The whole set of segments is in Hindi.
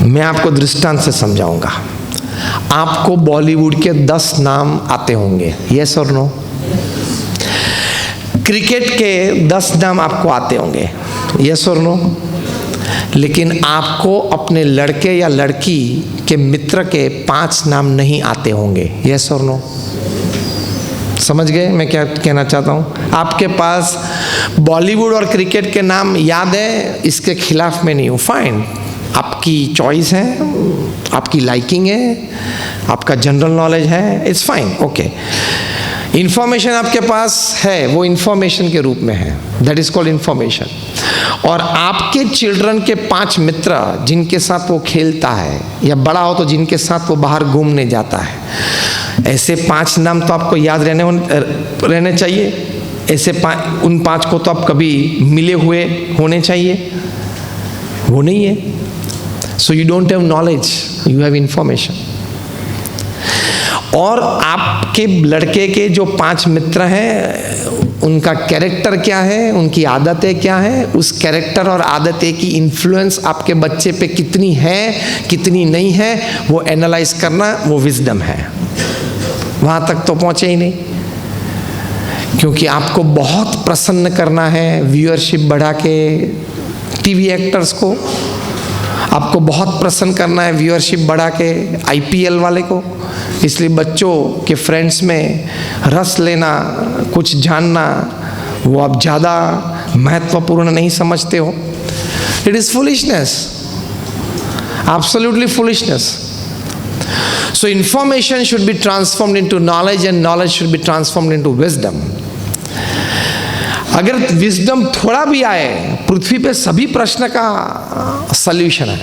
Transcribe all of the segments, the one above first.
मैं आपको दृष्टांत से समझाऊंगा। आपको बॉलीवुड के 10 नाम आते होंगे, यस और नो? क्रिकेट के 10 नाम आपको आते होंगे, यस और नो? लेकिन आपको अपने लड़के या लड़की के मित्र के 5 नाम नहीं आते होंगे, यस और नो? समझ गए मैं क्या कहना चाहता हूँ? आपके पास बॉलीवुड और क्रिकेट के नाम याद है, इसके खिलाफ में नहीं हूँ, फाइन, आपकी चॉइस है, आपकी लाइकिंग है, आपका जनरल नॉलेज है, इट्स फाइन, ओके। इंफॉर्मेशन आपके पास है, वो इंफॉर्मेशन के रूप में है, दैट इज कॉल्ड इंफॉर्मेशन। और आपके चिल्ड्रन के 5 मित्र जिनके साथ वो खेलता है, या बड़ा हो तो जिनके साथ वो बाहर घूमने जाता है, ऐसे 5 नाम तो आपको याद रहने चाहिए। ऐसे उन 5 को तो आप कभी मिले हुए होने चाहिए, वो नहीं है। So you don't have knowledge, you have information. और आपके लड़के के जो 5 मित्र हैं, उनका कैरेक्टर क्या है, उनकी आदतें क्या है, उस कैरेक्टर और आदतें की इन्फ्लुएंस आपके बच्चे पे कितनी है कितनी नहीं है, वो एनालाइज करना, वो विजडम है। वहाँ तक तो पहुँचे ही नहीं, क्योंकि आपको बहुत प्रसन्न करना है व्यूअरशिप बढ़ा के टीवी एक्टर्स को, आपको बहुत प्रसन्न करना है व्यूअरशिप बढ़ा के आईपीएल वाले को, इसलिए बच्चों के फ्रेंड्स में रस लेना, कुछ जानना, वो आप ज़्यादा महत्वपूर्ण नहीं समझते हो। It is foolishness, absolutely foolishness. So information should be transformed into knowledge and knowledge should be transformed into wisdom. अगर विजडम थोड़ा भी आए, पृथ्वी पे सभी प्रश्न का सल्यूशन है।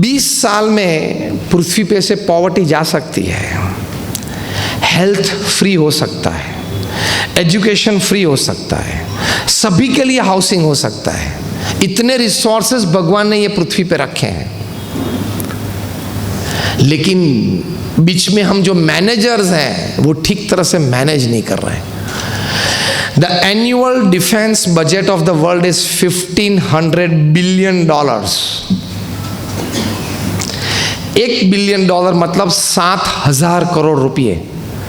20 साल में पृथ्वी पे से पॉवर्टी जा सकती है, हेल्थ फ्री हो सकता है, एजुकेशन फ्री हो सकता है, सभी के लिए हाउसिंग हो सकता है। इतने रिसोर्सेज भगवान ने ये पृथ्वी पे रखे हैं, लेकिन बीच में हम जो मैनेजर्स हैं वो ठीक तरह से मैनेज नहीं कर रहे हैं। The annual defense budget of the world is $1,500 billion. $1 billion मतलब 7,000 करोड़ रुपये,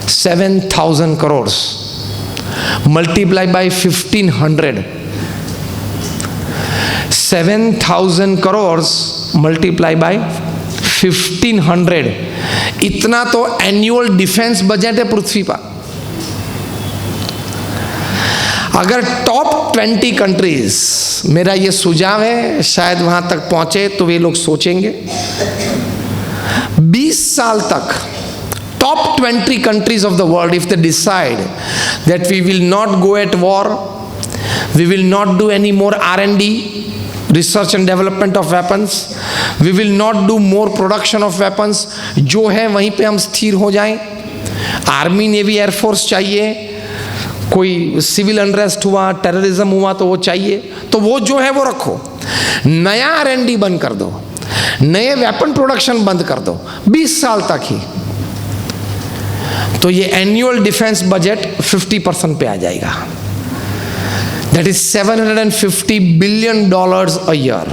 7,000 crore multiply by 1,500, 7,000 crore multiply by 1,500, इतना तो एनुअल डिफेंस बजट है पृथ्वी पर। अगर टॉप 20 कंट्रीज, मेरा ये सुझाव है, शायद वहां तक पहुंचे तो वे लोग सोचेंगे, 20 साल तक top 20 countries of the world, if they decide that we will not go at war, we will not do any more R&D, research and development of weapons, we will not do more production of weapons, जो है वहीं पे हम स्थिर हो जाएं। आर्मी नेवी एयरफोर्स चाहिए, कोई सिविल अनरेस्ट हुआ, टेररिज्म हुआ तो वो चाहिए, तो वो जो है वो रखो, नया R&D बंद कर दो, नए वेपन प्रोडक्शन बंद कर दो 20 साल तक ही, तो ये एनुअल डिफेंस बजट 50% पे आ जाएगा। That is $750 billion a year।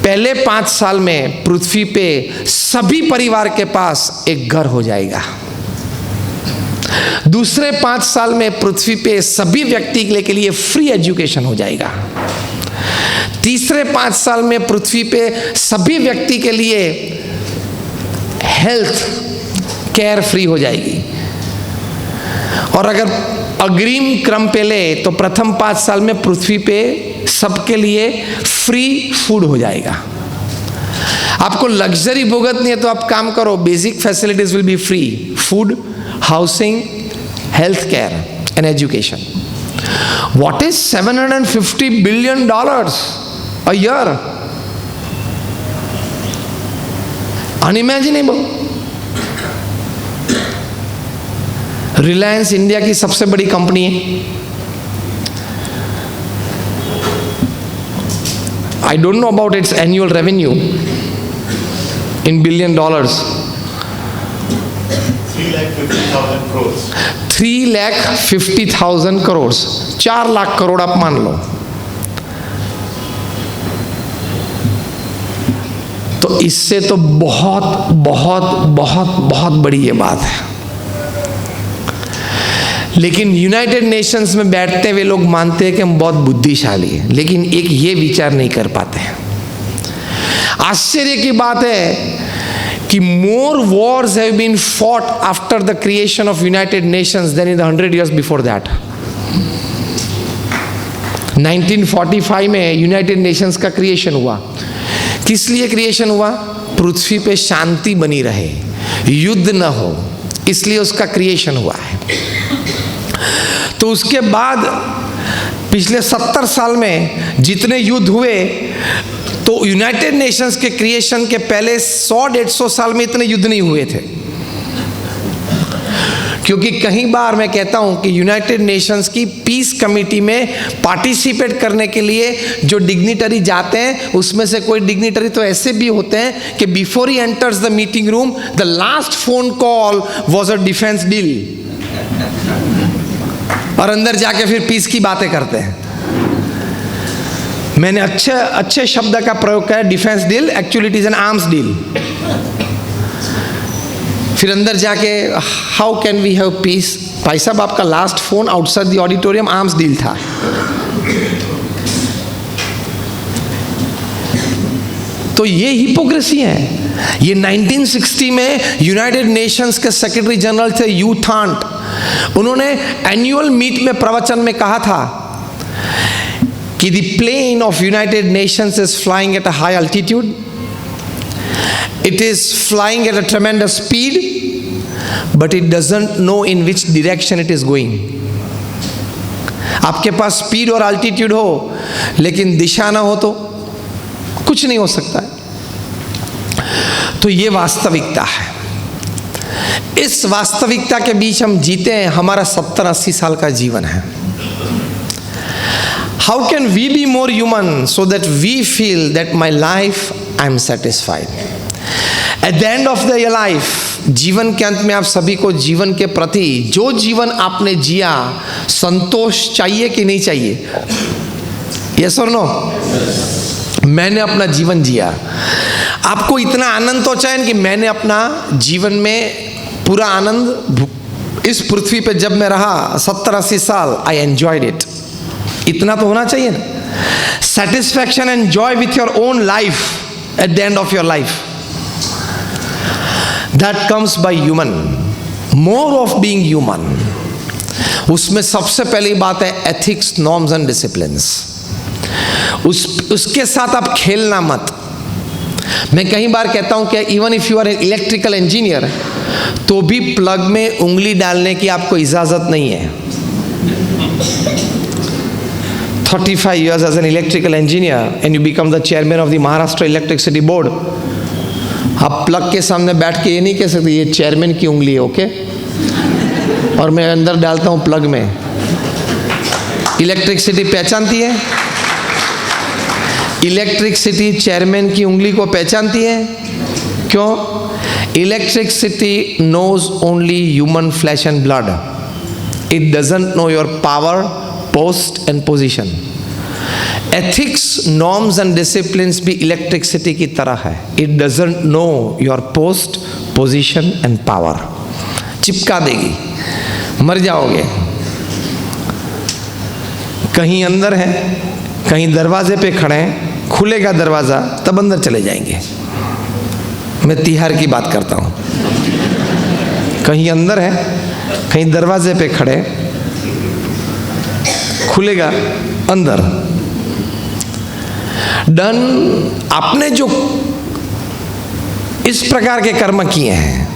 पहले 5 साल में पृथ्वी पे सभी परिवार के पास एक घर हो जाएगा। दूसरे 5 साल में पृथ्वी पे सभी व्यक्ति के लिए फ्री एजुकेशन हो जाएगा। तीसरे 5 साल में पृथ्वी पे सभी व्यक्ति के लिए हेल्थ केयर फ्री हो जाएगी। और अगर अग्रिम क्रम पे ले तो प्रथम 5 साल में पृथ्वी पे सबके लिए फ्री फूड हो जाएगा। आपको लग्जरी भुगतनी है तो आप काम करो, basic facilities will be free, food, housing, health care and education. What is $750 billion a year? Unimaginable. Reliance India की सबसे बड़ी कंपनी है। I don't know about its annual revenue in $billion. 3,50,000 crores. 3,50,000 crore, 4 lakh crore आप मान लो। तो इससे तो बहुत बहुत बहुत बहुत बड़ी ये बात है। लेकिन यूनाइटेड नेशंस में बैठते हुए लोग मानते हैं कि हम बहुत बुद्धिशाली हैं, लेकिन एक ये विचार नहीं कर पाते हैं। आश्चर्य की बात है कि more wars have been fought after the creation of United Nations than in the 100 years before that. 1945 में यूनाइटेड नेशंस का क्रिएशन हुआ। किस लिए क्रिएशन हुआ? पृथ्वी पे शांति बनी रहे, युद्ध न हो, इसलिए उसका क्रिएशन हुआ है। तो उसके बाद पिछले 70 साल में जितने युद्ध हुए, तो यूनाइटेड नेशंस के क्रिएशन के पहले 100-150 साल में इतने युद्ध नहीं हुए थे। क्योंकि कई बार मैं कहता हूं कि यूनाइटेड नेशंस की पीस कमेटी में पार्टिसिपेट करने के लिए जो डिग्निटरी जाते हैं, उसमें से कोई डिग्निटरी तो ऐसे भी होते हैं कि before he enters the meeting room the last phone call was a defence deal, और अंदर जाके फिर पीस की बातें करते हैं। मैंने अच्छे शब्द का प्रयोग किया, defence deal, actually it is an arms deal. फिर अंदर जाके how can we have peace? भाई साहब, आपका last phone outside the auditorium arms deal था। तो ये हिपोक्रेसी है। ये 1960 में यूनाइटेड नेशंस के सेक्रेटरी जनरल थे यू थांट। उन्होंने एनुअल मीट में प्रवचन में कहा था कि the plane of United Nations is flying at a high altitude, it is flying at a tremendous speed, but it doesn't know in which direction it is going. आपके पास स्पीड और अल्टीट्यूड हो, लेकिन दिशा ना हो तो कुछ नहीं हो सकता है। तो ये वास्तविकता है। इस वास्तविकता के बीच हम जीते हैं। हमारा 70-80 साल का जीवन है। How can we be more human so that we feel that my life I am satisfied? At the end of the life, जीवन के अंत में आप सभी को जीवन के प्रति, जो जीवन आपने जिया, संतोष चाहिए कि नहीं चाहिए? Yes or no? मैंने अपना जीवन जिया। आपको इतना आनंद तो चाहिए कि मैंने अपना जीवन में पूरा आनंद, इस पृथ्वी पे जब मैं रहा 70-80 साल, आई एंजॉयड इट। इतना तो होना चाहिए ना। Satisfaction and Joy with your own life at the end of your life, that comes by human, more of being human. उसमें सबसे पहली बात है एथिक्स, नॉर्म्स एंड डिसिप्लिन्स। उसके साथ आप खेलना मत। मैं कई बार कहता हूं कि even if you are an electrical engineer, तो भी प्लग में उंगली डालने की आपको इजाजत नहीं है। 35 years as an electrical engineer and you become the chairman of the Maharashtra Electricity Board, आप प्लग के सामने बैठ के ये नहीं कह सकते ये चेयरमैन की उंगली है, ओके, और मैं अंदर डालता हूँ प्लग में। इलेक्ट्रिसिटी पहचानती है, इलेक्ट्रिसिटी चेयरमैन की उंगली को पहचानती है। क्यों? Electricity knows only human flesh and blood, it doesn't know your power, post and position. Ethics, norms and disciplines भी इलेक्ट्रिसिटी की तरह है, it doesn't know your post, position and power. चिपका देगी, मर जाओगे। कहीं अंदर है, कहीं दरवाजे पे खड़े हैं, खुलेगा दरवाजा तब अंदर चले जाएंगे। मैं तिहार की बात करता हूं। कहीं अंदर है, कहीं दरवाजे पे खड़े, खुलेगा अंदर। डन। आपने जो इस प्रकार के कर्म किए हैं,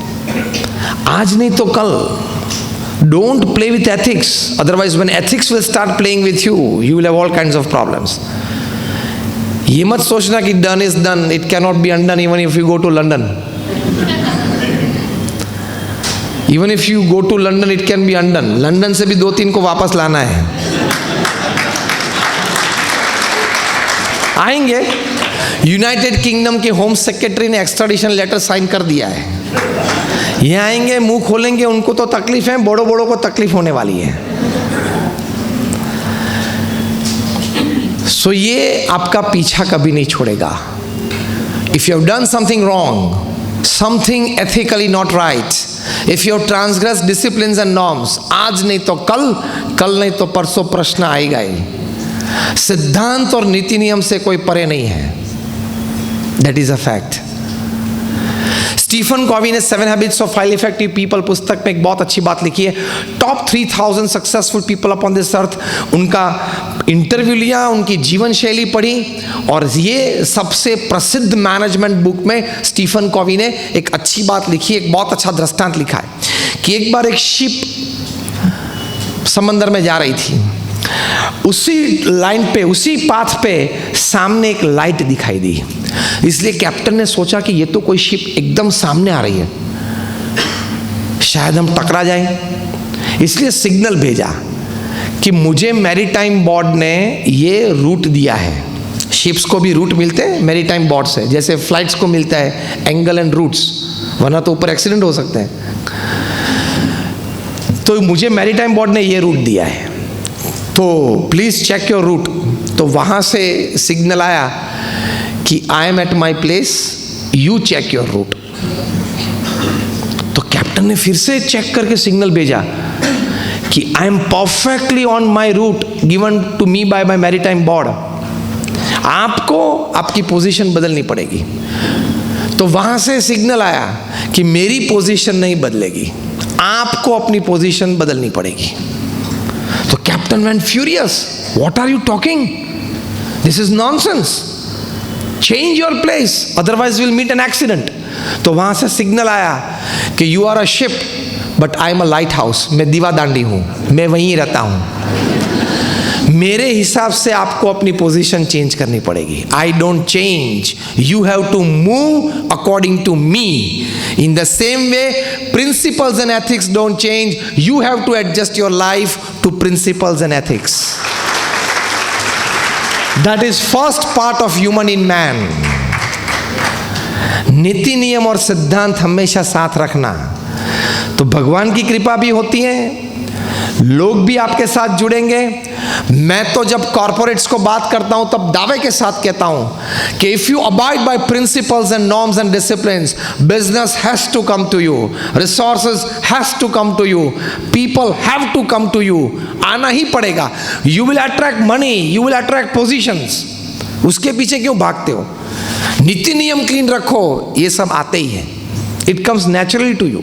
आज नहीं तो कल, don't play with ethics, otherwise when ethics will start playing with you, you will have all kinds of problems. ये मत सोचना कि done is done, it can not be undone even if you go to London. Even if you go to London it can be undone. London से भी 2-3 को वापस लाना है। आएंगे। यूनाइटेड किंगडम के होम सेक्रेटरी ने एक्स्ट्राडिशन लेटर साइन कर दिया है। ये आएंगे, मुंह खोलेंगे, उनको तो तकलीफ है, बड़ों बड़ों को तकलीफ होने वाली है। सो ये आपका पीछा कभी नहीं छोड़ेगा। If you have done something wrong, something ethically not right, if you have transgressed disciplines and norms, आज नहीं तो कल, कल नहीं तो परसों प्रश्न आएगा ही। सिद्धांत और नीति नियम से कोई परे नहीं है। That is a fact. Stephen Covey ने 7 habits of highly effective people पुस्तक में एक बहुत अच्छी बात लिखी है। Top 3000 successful people upon this earth, उनका इंटरव्यू लिया, उनकी जीवन शैली पढ़ी, और ये सबसे प्रसिद्ध मैनेजमेंट बुक में स्टीफन कॉवी ने एक अच्छी बात लिखी, एक बहुत अच्छा दृष्टांत लिखा है कि एक बार एक शिप समंदर में जा रही थी, उसी लाइन पे, उसी पाथ पे सामने एक लाइट दिखाई दी। इसलिए कैप्टन ने सोचा कि ये तो कोई शिप एकदम सामने आ रही है, शायद हम टकरा जाएं। इसलिए सिग्नल भेजा कि मुझे मैरीटाइम बोर्ड ने ये रूट दिया है। शिप्स को भी रूट मिलते हैं मैरीटाइम बोर्ड से, जैसे फ्लाइट्स को मिलता है एंगल एंड रूट्स, वरना तो ऊपर एक्सीडेंट हो सकते हैं। तो मुझे मैरीटाइम बोर्ड ने ये रूट दिया है, तो प्लीज़ चेक योर रूट। तो वहाँ से सिग्नल आया कि I am at my place, you check your route. तो कैप्टन ने फिर से चेक करके सिग्नल भेजा कि I am perfectly on my route given to me by my maritime board. आपको आपकी पोजीशन बदलनी पड़ेगी। तो वहाँ से सिग्नल आया कि मेरी पोजीशन नहीं बदलेगी, आपको अपनी पोजीशन बदलनी पड़ेगी। तो captain went furious, what are you talking, this is nonsense, change your place otherwise will meet an accident. तो वहां से सिग्नल आया कि you are a ship but I am a lighthouse, मैं दीवादांडी हूं, मैं वहीं रहता हूं। मेरे हिसाब से आपको अपनी पोजीशन चेंज करनी पड़ेगी। I don't change, you have to move according to me. In the same way principles and ethics don't change, you have to adjust your life to principles and ethics. That is first part of human in man. नीति नियम और सिद्धांत हमेशा साथ रखना, तो भगवान की कृपा भी होती है, लोग भी आपके साथ जुड़ेंगे। मैं तो जब कॉर्पोरेट्स को बात करता हूं तब दावे के साथ कहता हूं कि if you abide by principles and norms and disciplines, business has to come to you, resources has to come to you, people have to come to you. आना ही पड़ेगा। You will attract money, you will attract positions. उसके पीछे क्यों भागते हो? नीति नियम क्लीन रखो, ये सब आते ही है, it comes naturally to you.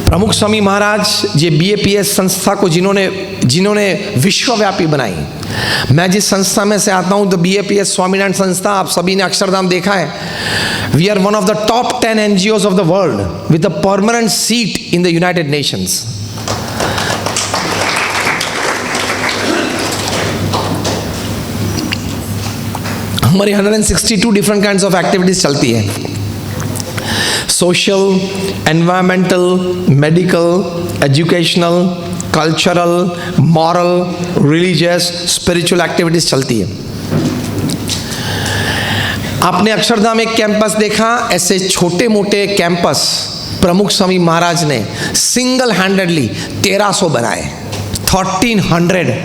Pramukh Swami महाराज ये BAPS संस्था को जिन्होंने विश्वव्यापी बनाई, मैं जिस संस्था में से आता हूँ तो BAPS स्वामीनारायण संस्था, आप सभी ने अक्षरधाम देखा है। We are one of the top 10 NGOs of the world with a permanent seat in the United Nations. हमारी 162 डिफरेंट काइंड्स ऑफ एक्टिविटीज चलती है, social, environmental, medical, educational, cultural, moral, religious, spiritual activities चलती है। आपने अक्षरधाम एक कैंपस देखा, ऐसे छोटे मोटे कैंपस प्रमुख स्वामी महाराज ने सिंगल हैंडेडली 1300 बनाए, 1300।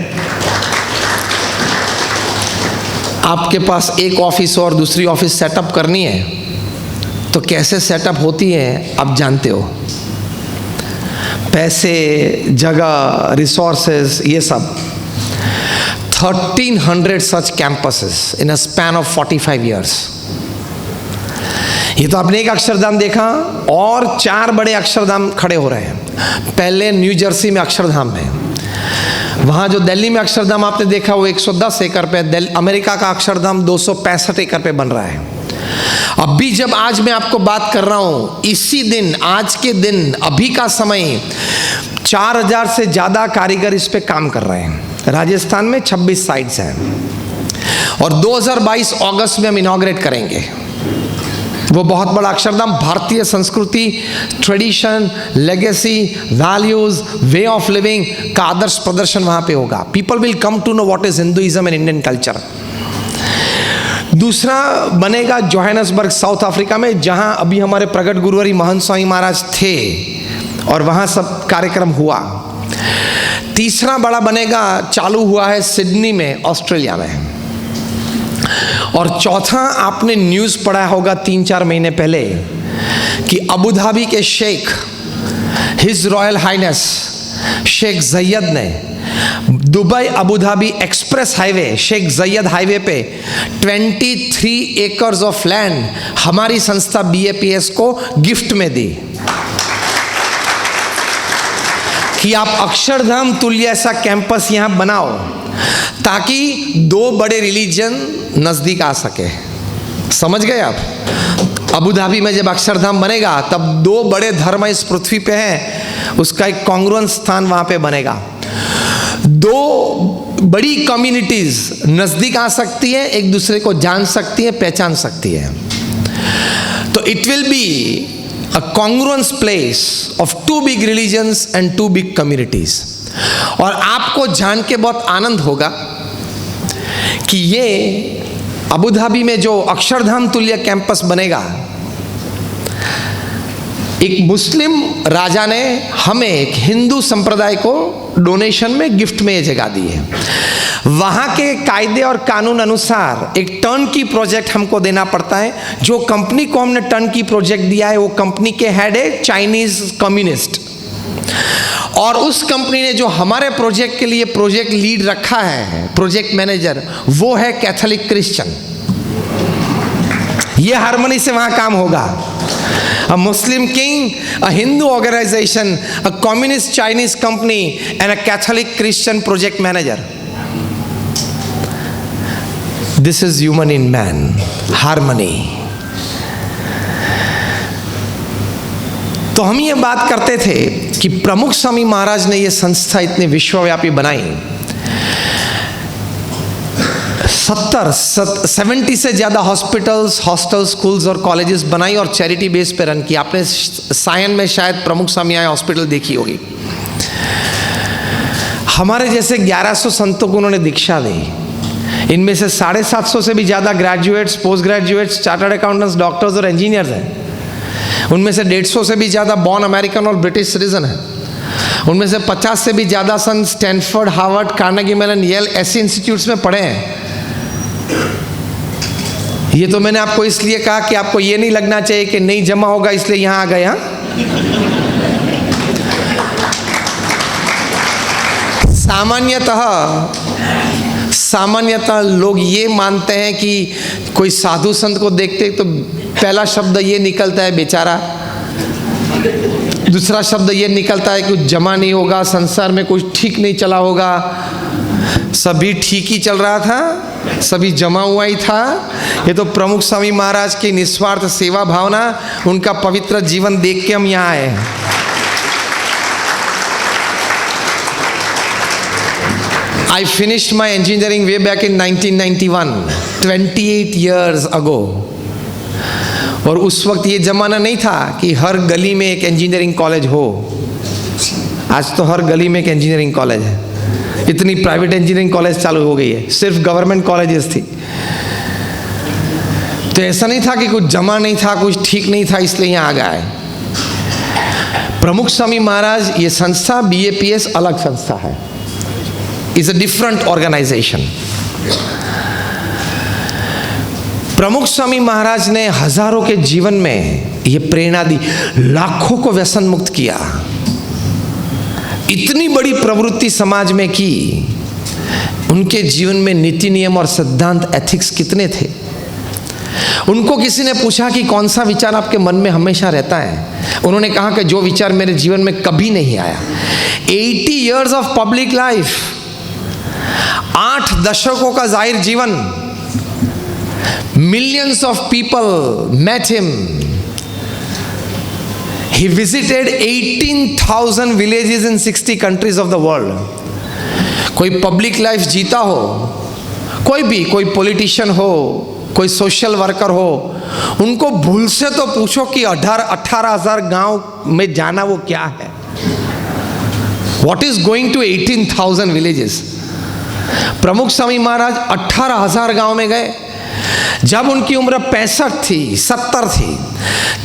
आपके पास एक ऑफिस और दूसरी ऑफिस सेटअप करनी है तो कैसे सेटअप होती है आप जानते हो, पैसे, जगह, रिसोर्सेज, ये सब। 1300 such campuses in a span of 45 years। ये तो आपने एक अक्षरधाम देखा, और 4 बड़े अक्षरधाम खड़े हो रहे हैं। पहले न्यू जर्सी में अक्षरधाम है, वहाँ जो दिल्ली में अक्षरधाम आपने देखा वो 110 एकड़ पे, अमेरिका का अक्षरधाम 265 एकड़ पे बन रहा है। अभी जब आज मैं आपको बात कर रहा हूँ, इसी दिन, आज के दिन, अभी का समय 4000 से ज़्यादा कारीगर इस पे काम कर रहे हैं। राजस्थान में 26 साइट्स हैं और 2022 अगस्त में हम इनॉग्रेट करेंगे। वो बहुत बड़ा अक्षरधाम भारतीय संस्कृति, tradition, legacy, values, way of living का आदर्श प्रदर्शन वहाँ पे होगा। People will come to know what is Hinduism and Indian culture. दूसरा बनेगा जोहान्सबर्ग, साउथ अफ्रीका में, जहां अभी हमारे प्रगट गुरुवरी महंत स्वामी महाराज थे और वहां सब कार्यक्रम हुआ। तीसरा बड़ा बनेगा, चालू हुआ है सिडनी में, ऑस्ट्रेलिया में। और चौथा, आपने न्यूज़ पढ़ा होगा 3-4 महीने पहले कि अबू धाबी के Sheikh his royal highness Sheikh Zayed ने Dubai Abu Dhabi express highway Sheikh Zayed highway पे 23 एकर्स ऑफ लैंड हमारी संस्था BAPS को गिफ्ट में दी कि आप अक्षरधाम तुल्य ऐसा कैंपस यहां बनाओ ताकि 2 बड़े रिलीजन नजदीक आ सके। समझ गए आप? अबू धाबी में जब अक्षरधाम बनेगा तब 2 बड़े धर्म इस पृथ्वी पे हैं, उसका एक कॉन्ग्रुएंट स्थान वहां पे बनेगा। 2 बड़ी कम्युनिटीज नजदीक आ सकती है, एक दूसरे को जान सकती है, पहचान सकती है। तो it will be a congruence place of 2 big religions and 2 big communities। और आपको जान के बहुत आनंद होगा कि ये अबू धाबी में जो अक्षरधाम तुल्य कैंपस बनेगा, एक मुस्लिम राजा ने हमें एक हिंदू संप्रदाय को डोनेशन में गिफ्ट में ये जगह दी है। वहां के कायदे और कानून अनुसार एक टर्न की प्रोजेक्ट हमको देना पड़ता है। जो कंपनी को हमने टर्न की प्रोजेक्ट दिया है वो कंपनी के हेड है चाइनीज कम्युनिस्ट, और उस कंपनी ने जो हमारे प्रोजेक्ट के लिए प्रोजेक्ट लीड रखा है, प्रोजेक्ट मैनेजर, वो है कैथोलिक क्रिश्चियन। ये हार्मनी से वहां काम होगा। A Muslim king, a Hindu organization, a communist Chinese company and a Catholic Christian project manager. This is human in man, harmony। तो हम ये बात करते थे कि प्रमुख स्वामी महाराज ने ये संस्था इतनी विश्वव्यापी बनाई। 70 से ज़्यादा हॉस्पिटल्स, हॉस्टल, स्कूल्स और कॉलेजेस बनाई और चैरिटी बेस पे रन की। आपने सायन में शायद प्रमुख स्वामी आए हॉस्पिटल देखी होगी। हमारे जैसे 1100 संतों को उन्होंने दीक्षा दी। इनमें से 750 से भी ज़्यादा graduates, post graduates, chartered accountants, doctors और इंजीनियर्स हैं। उनमें से 150 से भी ज़्यादा बॉर्न अमेरिकन और ब्रिटिश सिटीजन हैं। उनमें से 50 से भी ज़्यादा सन Stanford, Harvard, Carnegie Mellon, Yale ऐसे इंस्टीट्यूट्स में पढ़े हैं। ये तो मैंने आपको इसलिए कहा कि आपको ये नहीं लगना चाहिए कि नहीं जमा होगा इसलिए यहां आ गए। हाँ, सामान्यतः लोग ये मानते हैं कि कोई साधु संत को देखते तो पहला शब्द ये निकलता है बेचारा, दूसरा शब्द ये निकलता है कि कुछ जमा नहीं होगा, संसार में कुछ ठीक नहीं चला होगा। सभी ठीक ही चल रहा था, सभी जमा हुआ ही था। ये तो प्रमुख स्वामी महाराज की निस्वार्थ सेवा भावना, उनका पवित्र जीवन देख के हम यहाँ आए हैं। I finished my engineering way back in 1991, 28 years ago। और उस वक्त ये जमाना नहीं था कि हर गली में एक इंजीनियरिंग कॉलेज हो। आज तो हर गली में एक इंजीनियरिंग कॉलेज है। इतनी प्राइवेट इंजीनियरिंग कॉलेज चालू हो गई है, सिर्फ गवर्नमेंट कॉलेजेस थी। तो ऐसा नहीं था कि कुछ जमा नहीं था, कुछ ठीक नहीं था इसलिए यहाँ आ गए। प्रमुख स्वामी महाराज, ये संस्था BAPS अलग संस्था है, इज अ डिफरेंट ऑर्गेनाइजेशन। प्रमुख स्वामी महाराज ने हजारों के जीवन में ये प्रेरणा दी, लाखों को व्यसन मुक्त किया, इतनी बड़ी प्रवृत्ति समाज में की। उनके जीवन में नीति नियम और सिद्धांत, एथिक्स कितने थे। उनको किसी ने पूछा कि कौन सा विचार आपके मन में हमेशा रहता है, उन्होंने कहा कि जो विचार मेरे जीवन में कभी नहीं आया। 80 years ऑफ पब्लिक लाइफ, 8 दशकों का जाहिर जीवन, millions of people met him। He visited 18,000 villages in 60 countries of the world। कोई पब्लिक लाइफ जीता हो, कोई भी, कोई पॉलिटिशियन हो, कोई सोशल वर्कर हो, उनको भूल से तो पूछो कि 18,000 गांव में जाना वो क्या है। What is going to 18,000 villages? प्रमुख स्वामी महाराज 18,000 गांव में गए। जब उनकी उम्र 65 थी, 70 थी,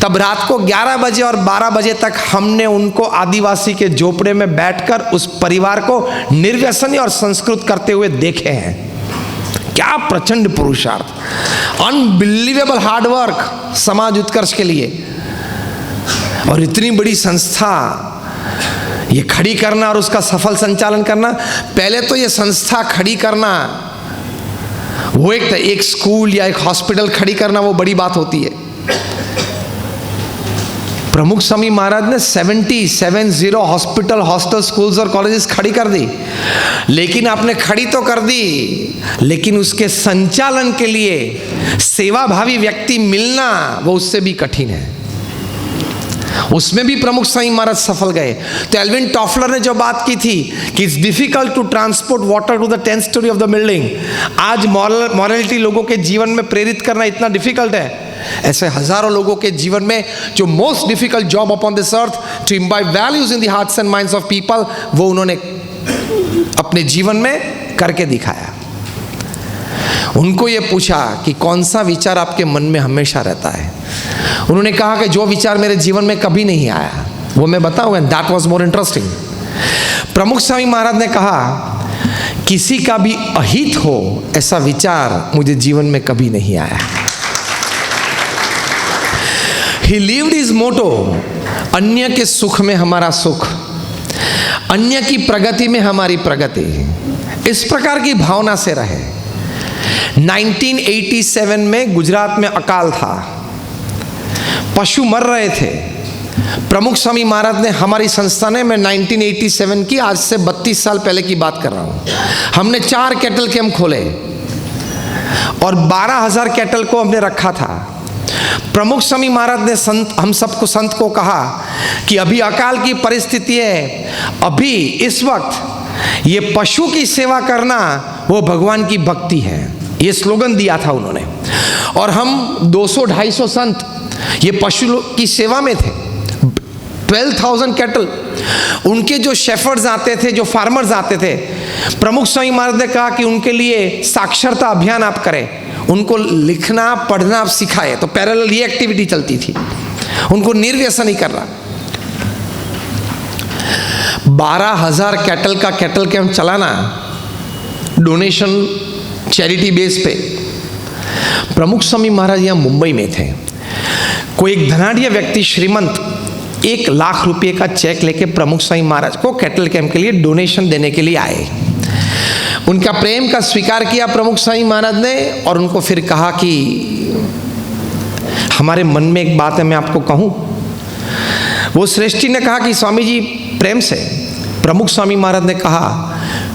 तब रात को 11 बजे और 12 बजे तक हमने उनको आदिवासी के झोपड़े में बैठकर उस परिवार को निर्व्यसनी और संस्कृत करते हुए देखे हैं। क्या प्रचंड पुरुषार्थ, अनबिलीवेबल हार्ड वर्क समाज उत्कर्ष के लिए। और इतनी बड़ी संस्था ये खड़ी करना और उसका सफल संचालन करना। पहले तो ये संस्था खड़ी करना वो एक स्कूल या एक हॉस्पिटल खड़ी करना वो बड़ी बात होती है। प्रमुख स्वामी महाराज ने 70 हॉस्पिटल, हॉस्टल, स्कूल्स और कॉलेजेस खड़ी कर दी। लेकिन आपने खड़ी तो कर दी, लेकिन उसके संचालन के लिए सेवाभावी व्यक्ति मिलना वो उससे भी कठिन है। उसमें भी प्रमुख स्वामी महाराज सफल गए। तो एल्विन टॉफलर ने जो बात की थी कि it's difficult to transport water to the 10th storey of the building, आज मॉरलिटी लोगों के जीवन में प्रेरित करना इतना डिफिकल्ट है, ऐसे हजारों लोगों के जीवन में जो most difficult job upon this earth to imbibe values in the hearts and minds of people, वो उन्होंने अपने जीवन में करके दिखाया। उनको ये पूछा कि कौन सा विचार आपके मन में हमेशा रहता है। उन्होंने कहा कि जो विचार मेरे जीवन में कभी नहीं आया वो मैं बताऊं, and that was more interesting. प्रमुख स्वामी महाराज ने कहा किसी का भी अहित हो ऐसा विचार मुझे जीवन में कभी नहीं आया। He lived his motto, अन्य के सुख में हमारा सुख, अन्य की प्रगति में हमारी प्रगति। इस प्रकार की भावना से रहे। 1987 में गुजरात में अकाल था, पशु मर रहे थे। प्रमुख स्वामी महाराज ने हमारी संस्था ने, मैं 1987 की, आज से 32 साल पहले की बात कर रहा हूँ, हमने 4 कैटल कैंप खोले और 12,000 कैटल को हमने रखा था। प्रमुख स्वामी महाराज ने हम सबको संत को कहा कि अभी अकाल की परिस्थिति है, अभी इस वक्त ये पशु की सेवा करना वो भगवान की भक्ति है, ये स्लोगन दिया था उन्होंने। और हम 200-250 संत ये पशु की सेवा में थे। 12,000 कैटल, उनके जो शेफर्ड्स आते थे, जो फार्मर्स आते थे, प्रमुख स्वामी महाराज ने कहा कि उनके लिए साक्षरता अभियान आप करें, उनको लिखना पढ़ना आप सिखाए। तो पैरेलल ये एक्टिविटी चलती थी, उनको निर्व्यसन नहीं करना। 12,000 कैटल का कैटल कैंप चलाना, डोनेशन चैरिटी बेस पे। प्रमुख स्वामी महाराज यहाँ मुंबई में थे। कोई एक धनाढ़ व्यक्ति श्रीमंत 1 लाख रुपए का चेक लेके प्रमुख स्वामी महाराज को कैटल कैंप के लिए डोनेशन देने के लिए आए। उनका प्रेम का स्वीकार किया प्रमुख स्वामी महाराज ने और उनको फिर कहा कि हमारे मन में एक बात है, मैं आपको कहूँ। वो श्रेष्ठी ने कहा कि स्वामी जी प्रेम से। प्रमुख स्वामी महाराज ने कहा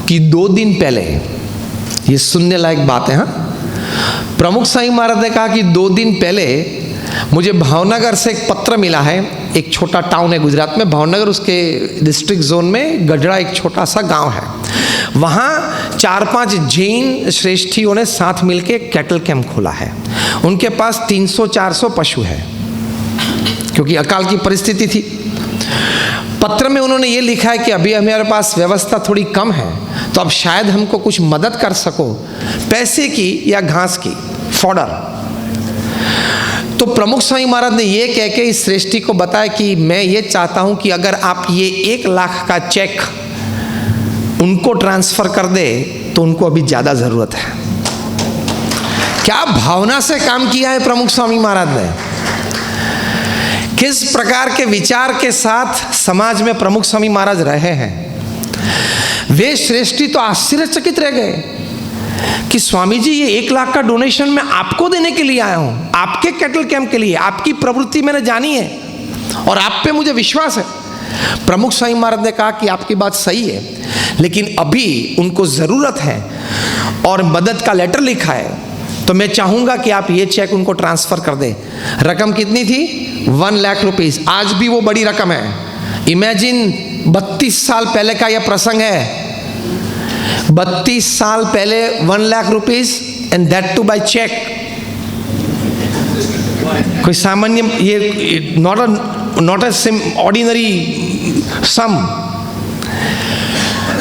कि 2 दिन पहले, ये सुनने लायक बात है, हाँ। प्रमुख स्वामी महाराज ने कहा कि 2 दिन पहले मुझे भावनगर से एक पत्र मिला है। एक छोटा टाउन है गुजरात में, भावनगर, उसके डिस्ट्रिक्ट जोन में गढ़ड़ा एक छोटा सा गांव है। वहाँ 4-5 जैन श्रेष्ठियों ने साथ मिलके कैटल कैंप खोला है। उनके पास 300-400 पशु है, क्योंकि अकाल की परिस्थिति थी। पत्र में उन्होंने ये लिखा है कि अभी हमारे पास व्यवस्था थोड़ी कम है, तो अब शायद हमको कुछ मदद कर सको, पैसे की या घास की, फॉडर। तो प्रमुख स्वामी महाराज ने ये कह के इस श्रेष्ठी को बताया कि मैं ये चाहता हूं कि अगर आप ये 1 लाख का चेक उनको ट्रांसफर कर दे तो उनको अभी ज्यादा जरूरत है। क्या भावना से काम किया है प्रमुख स्वामी महाराज ने, किस प्रकार के विचार के साथ समाज में प्रमुख स्वामी महाराज रहे हैं। वे श्रेष्ठी तो आश्चर्यचकित रह गए कि स्वामी जी ये 1 लाख का डोनेशन मैं आपको देने के लिए आया हूं, आपके कैटल कैंप के लिए। आपकी प्रवृत्ति मैंने जानी है और आप पे मुझे विश्वास है। प्रमुख स्वामी महाराज ने कहा कि आपकी बात सही है, लेकिन अभी उनको जरूरत है और मदद का लेटर लिखा है, तो मैं चाहूंगा कि आप ये चेक उनको ट्रांसफर कर दें। रकम कितनी थी? 1 लाख रुपीस। आज भी वो बड़ी रकम है। इमेजिन 32 साल पहले का यह प्रसंग है। 32 साल पहले 1 lakh rupees, and that too by cheque. कोई सामान्य, ये नॉट अ ऑर्डिनरी सम।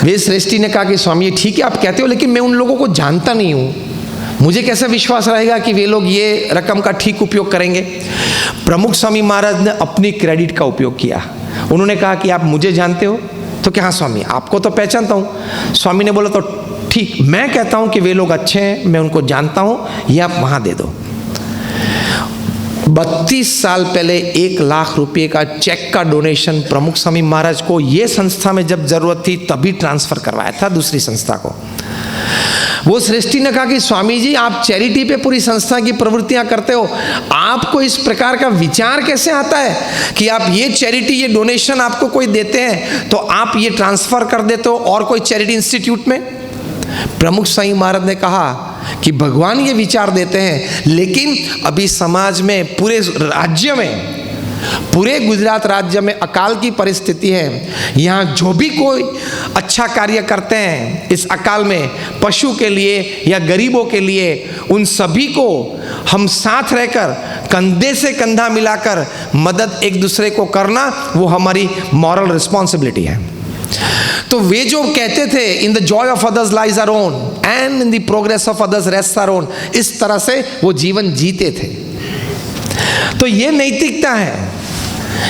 वे श्रेष्ठी ने कहा कि स्वामी ठीक है आप कहते हो, लेकिन मैं उन लोगों को जानता नहीं हूं, मुझे कैसे विश्वास रहेगा कि वे लोग ये रकम का ठीक उपयोग करेंगे। प्रमुख स्वामी महाराज ने अपनी क्रेडिट का उपयोग किया। उन्होंने कहा कि आप मुझे जानते हो? तो क्या? हाँ स्वामी, आपको तो पहचानता हूँ। स्वामी ने बोला तो ठीक, मैं कहता हूं कि वे लोग अच्छे हैं, मैं उनको जानता हूं, ये आप वहां दे दो। 32 साल पहले 1 लाख रुपए का चेक का डोनेशन प्रमुख स्वामी महाराज को ये संस्था में जब जरूरत थी तभी ट्रांसफर करवाया था दूसरी संस्था को। वो श्रेष्ठी ने कहा कि स्वामी जी आप चैरिटी पे पूरी संस्था की प्रवृत्तियां करते हो, आपको इस प्रकार का विचार कैसे आता है कि आप ये चैरिटी, ये डोनेशन आपको कोई देते हैं तो आप ये ट्रांसफर कर देते हो और कोई चैरिटी इंस्टीट्यूट में। प्रमुख स्वामी महाराज ने कहा कि भगवान ये विचार देते हैं, लेकिन अभी समाज में, पूरे राज्य में, पूरे गुजरात राज्य में अकाल की परिस्थिति है। यहाँ जो भी कोई अच्छा कार्य करते हैं इस अकाल में, पशु के लिए या गरीबों के लिए, उन सभी को हम साथ रहकर कंधे से कंधा मिलाकर मदद एक दूसरे को करना, वो हमारी मॉरल रिस्पॉन्सिबिलिटी है। तो वे जो कहते थे in the joy of others lies our own and in the progress of others rest our own, इस तरह से वो जीवन जीते थे। तो ये नैतिकता है,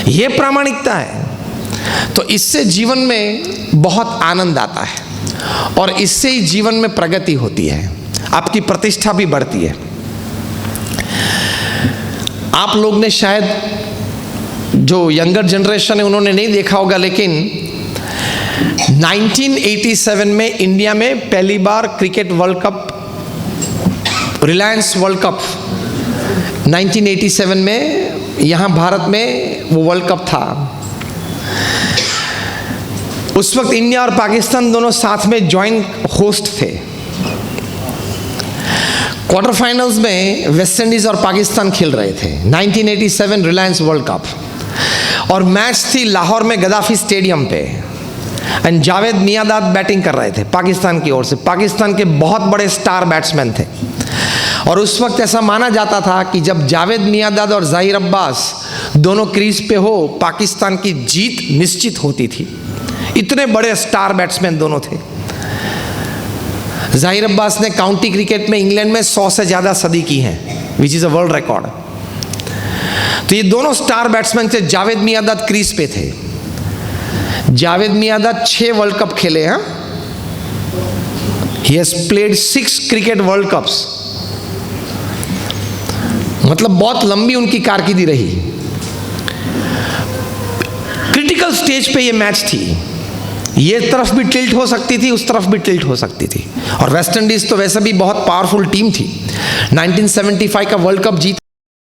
ये प्रामाणिकता है। तो इससे जीवन में बहुत आनंद आता है और इससे ही जीवन में प्रगति होती है, आपकी प्रतिष्ठा भी बढ़ती है। आप लोग ने शायद, जो यंगर जनरेशन है उन्होंने नहीं देखा होगा, लेकिन 1987 में इंडिया में पहली बार cricket world cup, Reliance world cup 1987 में यहाँ भारत में वो वर्ल्ड कप था। उस वक्त इंडिया और पाकिस्तान दोनों साथ में जॉइंट होस्ट थे। क्वार्टर फाइनल्स में वेस्ट इंडीज और पाकिस्तान खेल रहे थे। 1987 रिलायंस वर्ल्ड कप, और मैच थी लाहौर में गद्दाफी स्टेडियम पे। एंड जावेद मियांदाद बैटिंग कर रहे थे पाकिस्तान की ओर से। पाकिस्तान के बहुत बड़े स्टार बैट्समैन थे, और उस वक्त ऐसा माना जाता था कि जब जावेद मियांदाद और ज़हीर अब्बास दोनों क्रीज पे हो, पाकिस्तान की जीत निश्चित होती थी। इतने बड़े स्टार बैट्समैन दोनों थे। ज़हीर अब्बास ने काउंटी क्रिकेट में इंग्लैंड में 100 से ज़्यादा सदी की हैं, which is a world record. तो ये दोनों स्टार बैट्समैन थे। जावेद मियांदाद क्रीज पे थे। जावेद मियांदाद 6 वर्ल्ड कप खेले हैं। He has played 6 cricket world cups, मतलब बहुत लंबी उनकी कारकिर्दी रही। क्रिटिकल स्टेज पे ये मैच थी, ये तरफ भी टिल्ट हो सकती थी, उस तरफ भी टिल्ट हो सकती थी। और वेस्ट इंडीज तो वैसे भी बहुत पावरफुल टीम थी। 1975 का वर्ल्ड कप जीत